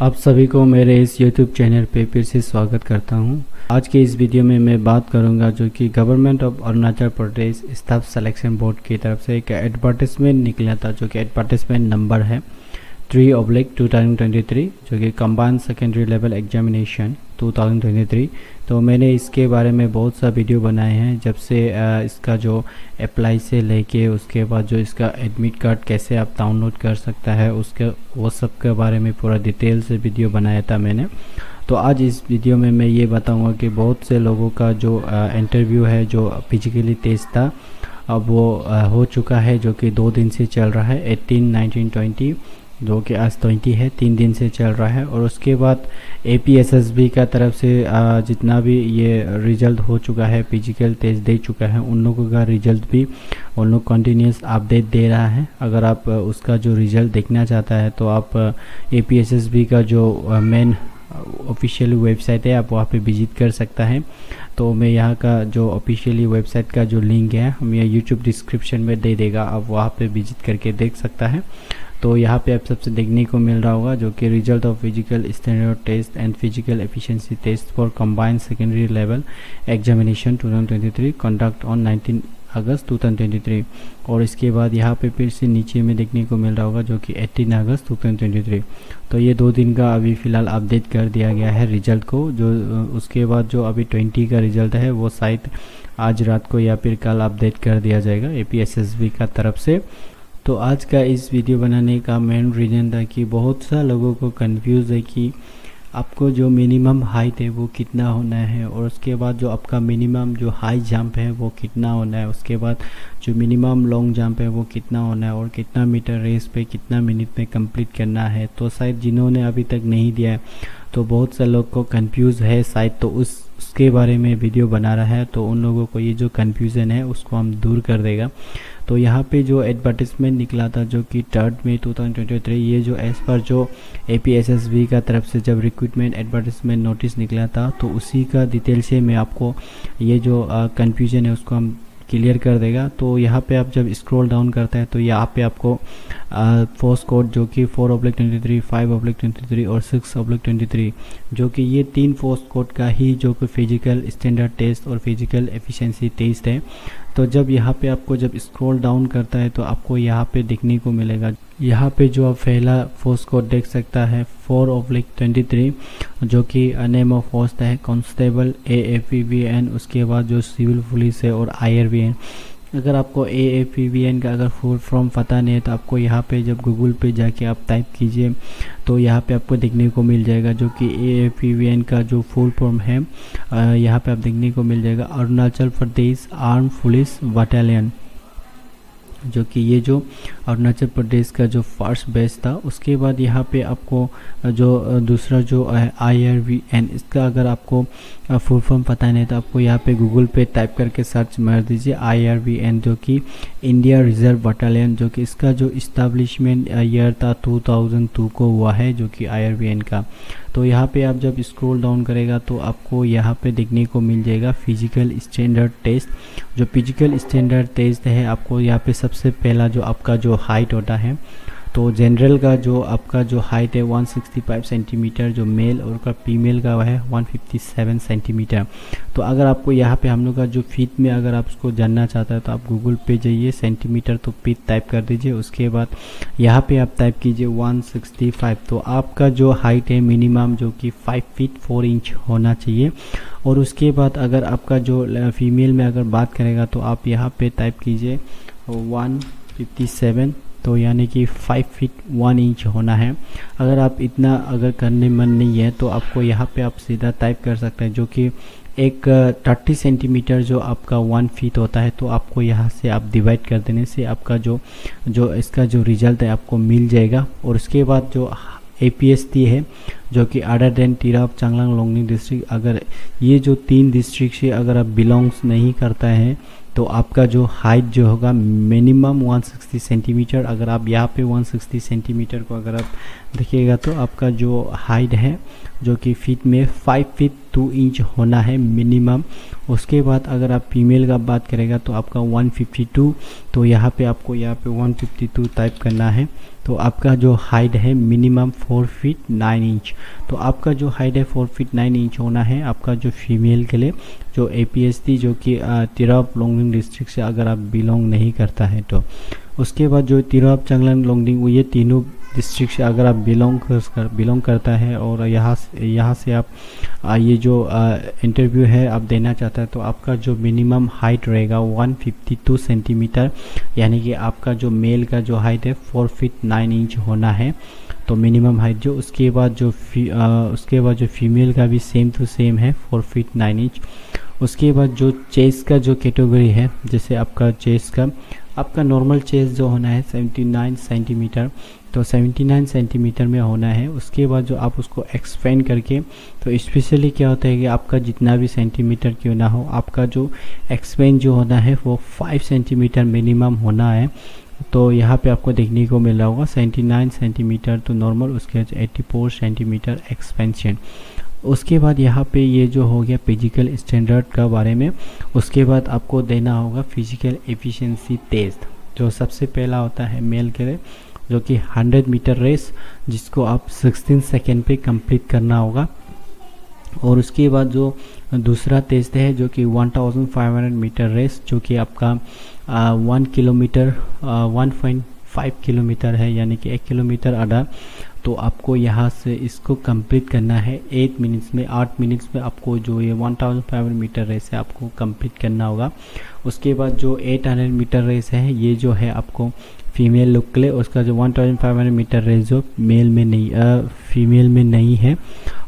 आप सभी को मेरे इस YouTube चैनल पे फिर से स्वागत करता हूं। आज के इस वीडियो में मैं बात करूंगा जो कि government of Arunachal Pradesh staff selection board की तरफ से एक एडवर्टाइजमेंट निकला था, जो कि एडवर्टाइजमेंट नंबर है 3/2023, जो कि कंबाइंड सेकेंडरी लेवल एग्जामिनेशन 2023। तो मैंने इसके बारे में बहुत सा वीडियो बनाए हैं, जब से इसका जो अप्लाई से लेके उसके बाद जो इसका एडमिट कार्ड कैसे आप डाउनलोड कर सकता है उसके वो सब के बारे में पूरा डिटेल से वीडियो बनाया था मैंने। तो आज इस वीडियो में मैं ये बताऊंगा कि बहुत से लोगों का जो इंटरव्यू है, जो फिजिकली टेस्ट था, अब वो हो चुका है, जो कि 2 दिन से चल रहा है, 18, 19, 20, जो कि आज 20 है, 3 दिन से चल रहा है। और उसके बाद APSSB का तरफ से जितना भी ये रिजल्ट हो चुका है, फिजिकल टेस्ट दे चुका है, उन लोगों का रिजल्ट भी उन लोग कंटिन्यूस अपडेट दे रहा है। अगर आप उसका जो रिजल्ट देखना चाहता है तो आप APSSB का जो मेन ऑफिशियल वेबसाइट है, आप वहाँ पे विजिट कर सकता है। तो मैं यहाँ का जो ऑफिशियली वेबसाइट का जो लिंक है हम ये यूट्यूब डिस्क्रिप्शन में दे देगा, आप वहाँ पे विजिट करके देख सकता है। तो यहाँ पे आप सबसे देखने को मिल रहा होगा जो कि result of physical standard test and physical efficiency test for combined secondary level examination 2023 conduct on 19 August 2023। और इसके बाद यहाँ पे फिर से नीचे में देखने को मिल रहा होगा जो कि 18 अगस्त 2023। तो ये 2 दिन का अभी फ़िलहाल अपडेट कर दिया गया है रिजल्ट को। जो उसके बाद जो अभी 20 का रिजल्ट है वो शायद आज रात को या फिर कल अपडेट कर दिया जाएगा APSSB का तरफ से। तो आज का इस वीडियो बनाने का मेन रीज़न था कि बहुत सा लोगों को कंफ्यूज है कि आपको जो मिनिमम हाइट है वो कितना होना है, और उसके बाद जो आपका मिनिमम जो हाई जंप है वो कितना होना है, उसके बाद जो मिनिमम लॉन्ग जंप है वो कितना होना है, और कितना मीटर रेस पे कितना मिनट में कंप्लीट करना है। तो शायद जिन्होंने अभी तक नहीं दिया है तो बहुत से लोग को कंफ्यूज है शायद, तो उसके बारे में वीडियो बना रहा है। तो उन लोगों को ये जो कन्फ्यूज़न है उसको हम दूर कर देगा। तो यहाँ पे जो एडवर्टाइजमेंट निकला था जो कि 3 मई 2023, ये जो एज पर जो APSSB का तरफ से जब रिक्रूटमेंट एडवर्टाइजमेंट नोटिस निकला था, तो उसी का डिटेल से मैं आपको ये जो कन्फ्यूजन है उसको हम क्लियर कर देगा। तो यहाँ पे आप जब स्क्रॉल डाउन करते हैं तो यहाँ पे आपको फोर्स कोड जो कि 4/23, 5/23 और 6/23, जो कि ये 3 फोर्स कोड का ही जो कि फिजिकल स्टैंडर्ड टेस्ट और फिजिकल एफिशिएंसी टेस्ट है। तो जब यहाँ पे आपको जब स्क्रॉल डाउन करता है तो आपको यहाँ पे देखने को मिलेगा, यहाँ पे जो आप पहला फोर्स कोड देख सकता है 4/23, जो कि नेम ऑफ पोस्ट है कांस्टेबल AAPVN। उसके बाद जो सिविल पुलिस है और IRVN। अगर आपको AAPVN का अगर फुल फॉर्म पता नहीं है तो आपको यहाँ पे जब गूगल पे जाके आप टाइप कीजिए तो यहाँ पे आपको देखने को मिल जाएगा जो कि AAPVN का जो फुल फॉर्म है यहाँ पे आप देखने को मिल जाएगा Arunachal Pradesh arm police battalion, जो कि ये जो अरुणाचल प्रदेश का जो फर्स्ट बेस था। उसके बाद यहाँ पे आपको जो दूसरा जो IRVN, इसका अगर आपको फुल फॉर्म पता नहीं तो आपको यहाँ पे गूगल पे टाइप करके सर्च मार दीजिए IRVN, जो कि इंडिया रिजर्व बटालियन, जो कि इसका जो इस्टेब्लिशमेंट ईयर था 2002 को हुआ है, जो कि IRVN का। तो यहाँ पे आप जब स्क्रॉल डाउन करेगा तो आपको यहाँ पे देखने को मिल जाएगा फिजिकल स्टैंडर्ड टेस्ट। जो फिजिकल स्टैंडर्ड टेस्ट है आपको यहाँ पे सबसे पहला जो आपका जो हाइट होता है, तो जनरल का जो आपका जो हाइट है 165 सेंटीमीटर जो मेल, और का फीमेल का है 157 सेंटीमीटर। तो अगर आपको यहाँ पे हम लोग का जो फीट में अगर आप उसको जानना चाहता है तो आप गूगल पे जाइए, सेंटीमीटर तो फीट टाइप कर दीजिए, उसके बाद यहाँ पे आप टाइप कीजिए 165। तो आपका जो हाइट है मिनिमम जो कि 5 फीट 4 इंच होना चाहिए। और उसके बाद अगर आपका जो फीमेल में अगर बात करेगा तो आप यहाँ पे टाइप कीजिए 157, तो यानी कि 5 फीट 1 इंच होना है। अगर आप इतना अगर करने मन नहीं है तो आपको यहाँ पे आप सीधा टाइप कर सकते हैं, जो कि एक 30 सेंटीमीटर जो आपका 1 फीट होता है। तो आपको यहाँ से आप डिवाइड कर देने से आपका जो इसका जो रिजल्ट है आपको मिल जाएगा। और उसके बाद जो APST है जो कि other than Tirap Changlang Longding district, अगर ये जो 3 डिस्ट्रिक्ट से अगर आप बिलोंग्स नहीं करता है तो आपका जो हाइट जो होगा मिनिमम 160 सेंटीमीटर। अगर आप यहाँ पे 160 सेंटीमीटर को अगर आप देखिएगा तो आपका जो हाइट है जो कि फीट में 5 फीट 2 इंच होना है मिनिमम। उसके बाद अगर आप फीमेल का बात करेगा तो आपका 152, तो यहाँ पे आपको यहाँ पे 152 टाइप करना है। तो आपका जो हाइट है मिनिमम 4 फीट 9 इंच। तो आपका जो हाइट है 4 फीट 9 इंच होना है आपका जो फीमेल के लिए, जो APST जो कि तिरप लोंगडिंग डिस्ट्रिक्ट से अगर आप बिलोंग नहीं करता है तो। उसके बाद जो तिरप चांगलांग लोंगडिंग ये तीनों डिस्ट्रिक्ट से अगर आप बिलोंग करता है और यहाँ से आप ये जो इंटरव्यू है आप देना चाहता है, तो आपका जो मिनिमम हाइट रहेगा 152 सेंटीमीटर, यानी कि आपका जो मेल का जो हाइट है 4 फीट 9 इंच होना है, तो मिनिमम हाइट जो। उसके बाद जो फीमेल का भी सेम टू सेम है 4 फीट 9 इंच। उसके बाद जो चेस्ट का जो कैटेगरी है, जैसे आपका चेस्ट का आपका नॉर्मल चेस्ट जो होना है 79 सेंटीमीटर, तो 79 सेंटीमीटर में होना है। उसके बाद जो आप उसको एक्सपेंड करके, तो स्पेशली क्या होता है कि आपका जितना भी सेंटीमीटर क्यों ना हो, आपका जो एक्सपेंड जो होना है वो 5 सेंटीमीटर मिनिमम होना है। तो यहाँ पे आपको देखने को मिल रहा होगा 79 सेंटीमीटर तो नॉर्मल, उसके बाद 84 सेंटीमीटर एक्सपेंशन। उसके बाद यहाँ पे ये जो हो गया फिजिकल स्टैंडर्ड का बारे में। उसके बाद आपको देना होगा फिजिकल एफिशिएंसी टेस्ट, जो सबसे पहला होता है मेल के लिए, जो कि 100 मीटर रेस, जिसको आप 16 सेकेंड पे कंप्लीट करना होगा। और उसके बाद जो दूसरा टेस्ट है जो कि 1500 मीटर रेस, जो कि आपका 1 किलोमीटर 1.5 किलोमीटर है, यानी कि 1 किलोमीटर आधा। तो आपको यहाँ से इसको कंप्लीट करना है 8 मिनट्स में। 8 मिनट्स में आपको जो ये 1500 मीटर रेस है आपको कंप्लीट करना होगा। उसके बाद जो 800 मीटर रेस है, ये जो है आपको फीमेल लोग के लिए। उसका जो 1500 मीटर रेस जो मेल में नहीं फीमेल में नहीं है।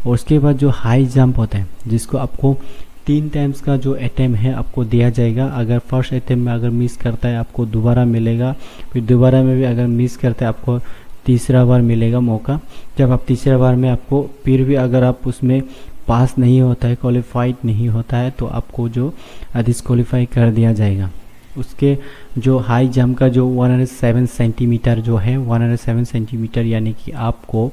और उसके बाद जो हाई जंप होता है, जिसको आपको 3 टाइम्स का जो अटेम्प्ट है आपको दिया जाएगा। अगर फर्स्ट अटेम्प्ट में अगर मिस करता है आपको दोबारा मिलेगा, फिर दोबारा में भी अगर मिस करता है आपको तीसरा बार मिलेगा मौका। जब आप तीसरा बार में आपको फिर भी अगर आप उसमें पास नहीं होता है, क्वालिफाइड नहीं होता है, तो आपको जो डिस्क्वालीफाई कर दिया जाएगा। उसके जो हाई जंप का जो 107 सेंटीमीटर जो है 107 सेंटीमीटर, यानी कि आपको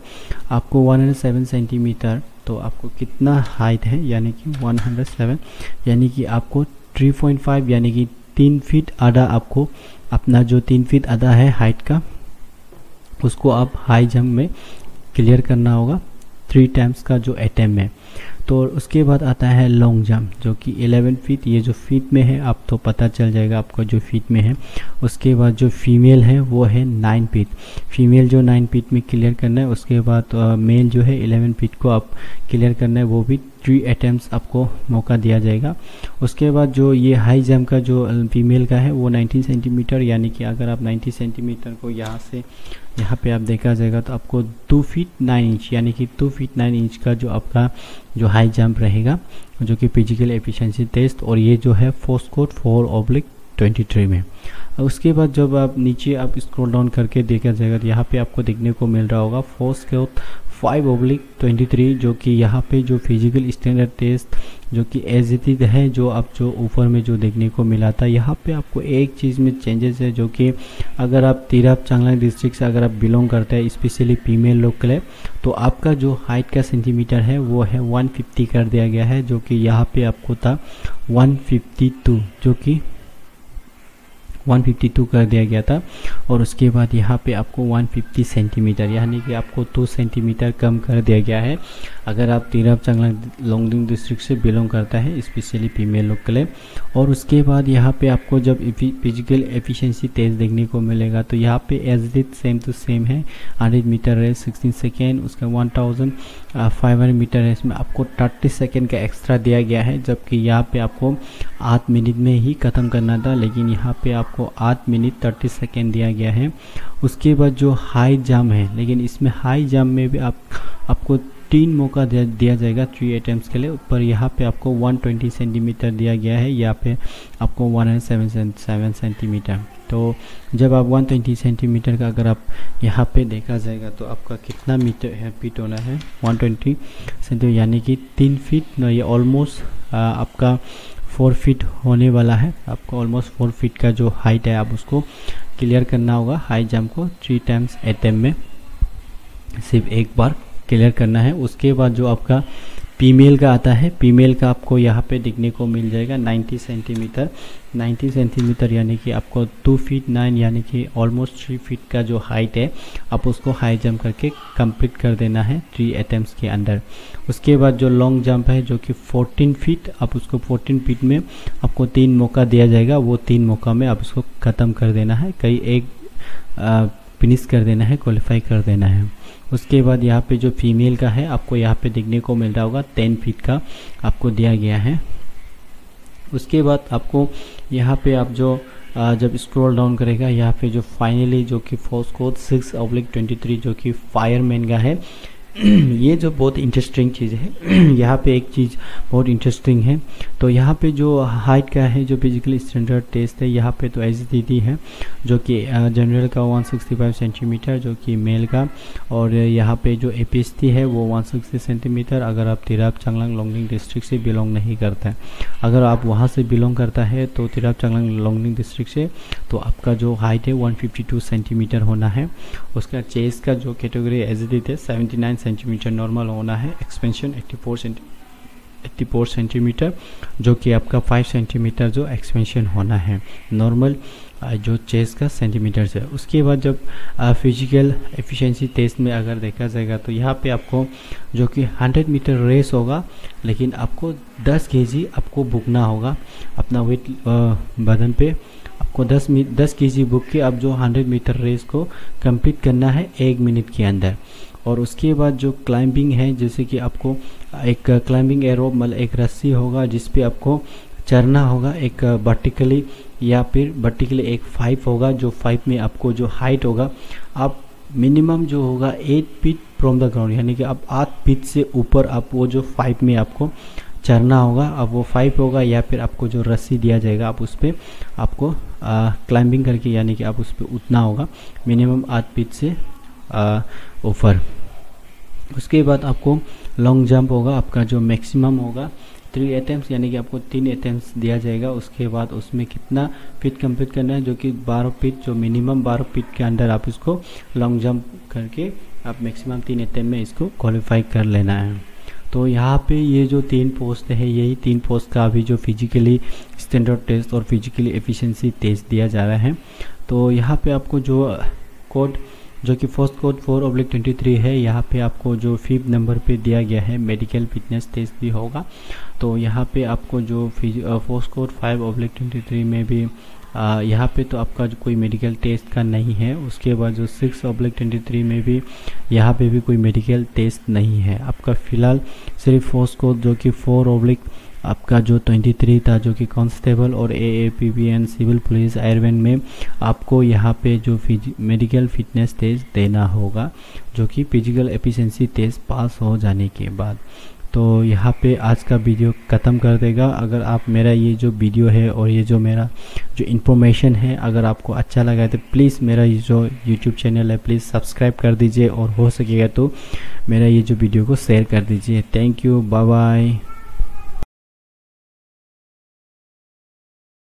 107 सेंटीमीटर, तो आपको कितना हाइट है, यानी कि 107, यानी कि आपको 3.5 यानी कि 3 फीट आधा, आपको अपना जो 3 फीट आधा है हाइट का, उसको आप हाई जंप में क्लियर करना होगा 3 टाइम्स का जो अटेम्प्ट है। तो उसके बाद आता है लॉन्ग जंप, जो कि 11 फीट, ये जो फीट में है आप तो पता चल जाएगा आपको जो फीट में है। उसके बाद जो फीमेल है वो है 9 फीट, फीमेल जो 9 फीट में क्लियर करना है। उसके बाद मेल जो है 11 फीट को आप क्लियर करना है, वो भी 3 अटेम्प्ट्स आपको मौका दिया जाएगा। उसके बाद जो ये हाई जंप का जो फीमेल का है वो 19 सेंटीमीटर, यानी कि अगर आप 90 सेंटीमीटर को यहाँ से यहाँ पे आप देखा जाएगा तो आपको 2 फीट 9 इंच, यानी कि 2 फीट 9 इंच का जो आपका जो हाई जंप रहेगा, जो कि फिजिकल एफिशिएंसी टेस्ट। और ये जो है फोर्स कोड 4/23 में। उसके बाद जब आप नीचे आप स्क्रॉल डाउन करके देखा जाएगा तो यहाँ पे आपको देखने को मिल रहा होगा फोर्स कोड 5/23, जो कि यहाँ पे जो फिजिकल स्टैंडर्ड टेस्ट जो कि एज इट इज है, जो आप जो ऊपर में जो देखने को मिला था। यहाँ पे आपको एक चीज़ में चेंजेस है, जो कि अगर आप तिरप चांगलांग डिस्ट्रिक्ट से अगर आप बिलोंग करते हैं, स्पेशली फीमेल लोग के लिए, तो आपका जो हाइट का सेंटीमीटर है वो है 150 कर दिया गया है, जो कि यहाँ पे आपको था 152, जो कि 152 कर दिया गया था। और उसके बाद यहाँ पे आपको 150 सेंटीमीटर, यानी कि आपको 2 सेंटीमीटर कम कर दिया गया है अगर आप तिरप चांगलांग लोंगडिंग डिस्ट्रिक्ट से बिलोंग करता है, स्पेशली फीमेल लोग के लिए। और उसके बाद यहाँ पे आपको जब फिजिकल एफिशिएंसी टेस्ट देखने को मिलेगा तो यहाँ पे as it same to same है, 100 मीटर रेस 16 सेकेंड, उसका 1500 मीटर रेस में आपको 30 सेकेंड का एक्स्ट्रा दिया गया है, जबकि यहाँ पे आपको 8 मिनट में ही ख़त्म करना था, लेकिन यहाँ पे आपको 8 मिनट 30 सेकेंड दिया गया है। उसके बाद जो हाई जंप है, लेकिन इसमें हाई जंप में भी आपको 3 मौका दिया जाएगा 3 अटेम्प्ट्स के लिए। ऊपर यहाँ पे आपको 120 सेंटीमीटर दिया गया है, यहाँ पे आपको 107 सेंटीमीटर। तो जब आप 120 सेंटीमीटर का अगर आप यहाँ पे देखा जाएगा तो आपका कितना मीटर है फीट होना है 120 सेंटीमीटर, यानी कि 3 फीट, ये ऑलमोस्ट आपका 4 फीट होने वाला है। आपको ऑलमोस्ट 4 फीट का जो हाइट है आप उसको क्लियर करना होगा हाई जंप को 3 टाइम्स अटेम्प्ट में, सिर्फ एक बार क्लियर करना है। उसके बाद जो आपका फीमेल का आता है। फीमेल का आपको यहाँ पे दिखने को मिल जाएगा 90 सेंटीमीटर, 90 सेंटीमीटर यानी कि आपको 2 फीट 9 यानी कि ऑलमोस्ट 3 फीट का जो हाइट है आप उसको हाई जंप करके कंप्लीट कर देना है 3 अटेम्प्ट्स के अंदर। उसके बाद जो लॉन्ग जंप है जो कि 14 फीट, आप उसको 14 फीट में आपको 3 मौका दिया जाएगा, वो 3 मौका में आप उसको ख़त्म कर देना है, कहीं एक फिनिश कर देना है, क्वालिफाई कर देना है। उसके बाद यहाँ पे जो फीमेल का है आपको यहाँ पे देखने को मिल रहा होगा 10 फीट का आपको दिया गया है। उसके बाद आपको यहाँ पे आप जो जब स्क्रॉल डाउन करेगा यहाँ पे जो फाइनली जो कि फोर्स कोड 6/23 जो कि फायरमैन का है ये जो बहुत इंटरेस्टिंग चीज़ है यहाँ पे एक चीज़ बहुत इंटरेस्टिंग है। तो यहाँ पे जो हाइट का है जो फिजिकल स्टैंडर्ड टेस्ट है यहाँ पे तो एचडीटी है जो कि जनरल का 165 सेंटीमीटर जो कि मेल का, और यहाँ पे जो एपीएसटी है वो 160 सेंटीमीटर अगर आप तिराप चांगलांग लोंगडिंग डिस्ट्रिक्ट से बिलोंग नहीं करता है। अगर आप वहाँ से बिलोंग करता है तो तिराप चांगलांग लोंगडिंग डिस्ट्रिक्ट से, तो आपका जो हाइट है 152 सेंटीमीटर होना है। उसका चेस्ट का जो कैटेगरी एचडीटी है 79 सेंटीमीटर नॉर्मल होना है। एक्सपेंशन 84 सेंटीमीटर जो कि आपका 5 सेंटीमीटर जो एक्सपेंशन होना है नॉर्मल जो चेस्ट का सेंटीमीटर से। उसके बाद जब फिजिकल एफिशिएंसी टेस्ट में अगर देखा जाएगा तो यहाँ पे आपको जो कि 100 मीटर रेस होगा, लेकिन आपको 10 केजी आपको बुकना होगा अपना वेट बदन पे। आपको 10 केजी बुक के आप जो 100 मीटर रेस को कंप्लीट करना है 1 मिनट के अंदर। और उसके बाद जो क्लाइंबिंग है जैसे कि आपको एक क्लाइंबिंग एरोप मतलब एक रस्सी होगा जिस पे आपको चढ़ना होगा, एक वर्टिकली या फिर वर्टिकली एक 5 होगा जो 5 में आपको जो हाइट होगा आप मिनिमम जो होगा 8 फीट फ्रॉम द ग्राउंड, यानी कि आप 8 फीट से ऊपर आप वो जो 5 में आपको चढ़ना होगा। अब वो 5 होगा या फिर आपको जो रस्सी दिया जाएगा आप उस पर आपको क्लाइंबिंग करके यानी कि आप उस पर उठना होगा मिनिमम 8 फीट से ऊपर। उसके बाद आपको लॉन्ग जंप होगा आपका जो मैक्सिमम होगा 3 अटेम्प्ट्स यानी कि आपको 3 अटेम्प्ट्स दिया जाएगा। उसके बाद उसमें कितना फीट कंप्लीट करना है जो कि 12 फीट, जो मिनिमम 12 फीट के अंदर आप इसको लॉन्ग जंप करके आप मैक्सिमम 3 अटेम्प्ट में इसको क्वालिफाई कर लेना है। तो यहाँ पे ये जो 3 पोस्ट है यही 3 पोस्ट का अभी जो फिजिकली स्टैंडर्ड टेस्ट और फिजिकली एफिशिएंसी टेस्ट दिया जा रहा है। तो यहाँ पे आपको जो कोड जो कि फर्स्ट कोड 4/23 है, यहाँ पे आपको जो 5th नंबर पे दिया गया है मेडिकल फिटनेस टेस्ट भी होगा। तो यहाँ पे आपको जो फर्स्ट कोड 5/23 में भी यहाँ पे तो आपका जो कोई मेडिकल टेस्ट का नहीं है। उसके बाद जो 6/23 में भी यहाँ पे भी कोई मेडिकल टेस्ट नहीं है आपका। फ़िलहाल सिर्फ फर्स्ट कोड जो कि 4/ आपका जो 23 था जो कि कांस्टेबल और AAPBN सिविल पुलिस एयरमैन में आपको यहाँ पे जो मेडिकल फिटनेस टेस्ट देना होगा जो कि फिजिकल एफिशिएंसी टेस्ट पास हो जाने के बाद। तो यहाँ पे आज का वीडियो ख़त्म कर देगा। अगर आप मेरा ये जो वीडियो है और ये जो मेरा जो इन्फॉर्मेशन है अगर आपको अच्छा लगा है तो प्लीज़ मेरा ये जो यूट्यूब चैनल है प्लीज़ सब्सक्राइब कर दीजिए और हो सकेगा तो मेरा ये जो वीडियो को शेयर कर दीजिए। Thank you, bye bye.